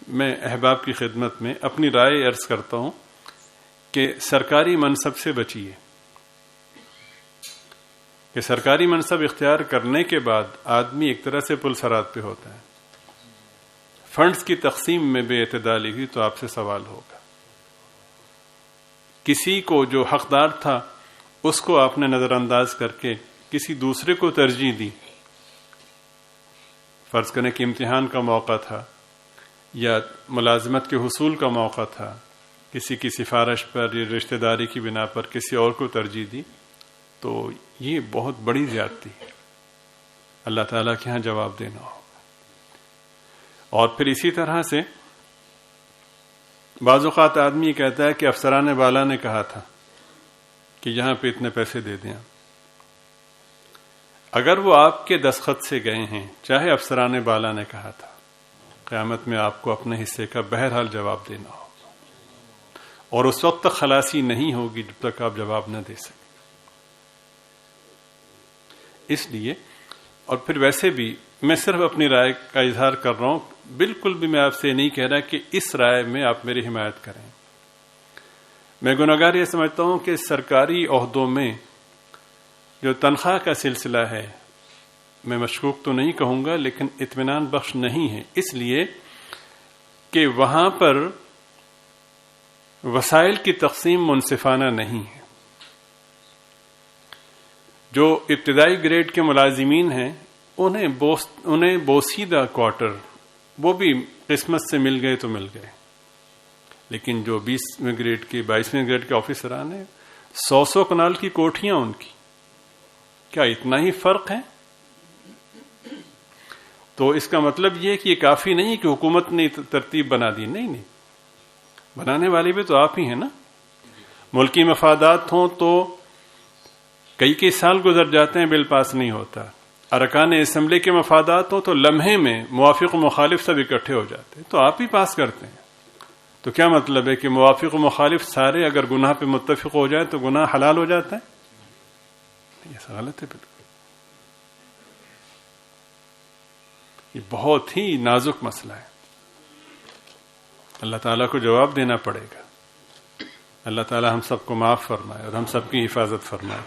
میں احباب کی خدمت میں اپنی رائے عرض کرتا ہوں کہ سرکاری منصب سے بچیے، کہ سرکاری منصب اختیار کرنے کے بعد آدمی ایک طرح سے پل صراط پہ ہوتا ہے. فنڈز کی تقسیم میں بے اعتدالی ہوئی تو آپ سے سوال ہوگا. کسی کو جو حقدار تھا اس کو آپ نے نظر انداز کر کے کسی دوسرے کو ترجیح دی. فرض کریں کہ امتحان کا موقع تھا یا ملازمت کے حصول کا موقع تھا، کسی کی سفارش پر یا رشتہ داری کی بنا پر کسی اور کو ترجیح دی، تو یہ بہت بڑی زیادتی ہے. اللہ تعالیٰ کے ہاں جواب دینا ہوگا. اور پھر اسی طرح سے بعض اوقات آدمی کہتا ہے کہ افسران بالا نے کہا تھا کہ یہاں پہ اتنے پیسے دے دیں. اگر وہ آپ کے دستخط سے گئے ہیں، چاہے افسران بالا نے کہا تھا، قیامت میں آپ کو اپنے حصے کا بہرحال جواب دینا ہوگا، اور اس وقت تک خلاصی نہیں ہوگی جب تک آپ جواب نہ دے سکیں. اس لیے، اور پھر ویسے بھی میں صرف اپنی رائے کا اظہار کر رہا ہوں، بالکل بھی میں آپ سے نہیں کہہ رہا کہ اس رائے میں آپ میری حمایت کریں. میں گناہگار یہ سمجھتا ہوں کہ سرکاری عہدوں میں جو تنخواہ کا سلسلہ ہے، میں مشکوک تو نہیں کہوں گا لیکن اطمینان بخش نہیں ہے، اس لیے کہ وہاں پر وسائل کی تقسیم منصفانہ نہیں ہے. جو ابتدائی گریڈ کے ملازمین ہیں انہیں بوسیدہ کوارٹر، وہ بھی قسمت سے مل گئے تو مل گئے، لیکن جو 20ویں گریڈ کے 22ویں گریڈ کے آفیسران ہیں 100 کنال کی کوٹھیاں ان کی، کیا اتنا ہی فرق ہے؟ تو اس کا مطلب یہ کہ یہ کافی نہیں کہ حکومت نے ترتیب بنا دی. نہیں، بنانے والے بھی تو آپ ہی ہیں نا. ملکی مفادات ہوں تو کئی سال گزر جاتے ہیں، بل پاس نہیں ہوتا. ارکان اسمبلی کے مفادات ہوں تو لمحے میں موافق و مخالف سب اکٹھے ہو جاتے ہیں، تو آپ ہی پاس کرتے ہیں. تو کیا مطلب ہے کہ موافق و مخالف سارے اگر گناہ پہ متفق ہو جائے تو گناہ حلال ہو جاتا ہے؟ یہ غلط ہے بالکل. یہ بہت ہی نازک مسئلہ ہے. اللہ تعالیٰ کو جواب دینا پڑے گا. اللہ تعالیٰ ہم سب کو معاف فرمائے اور ہم سب کی حفاظت فرمائے.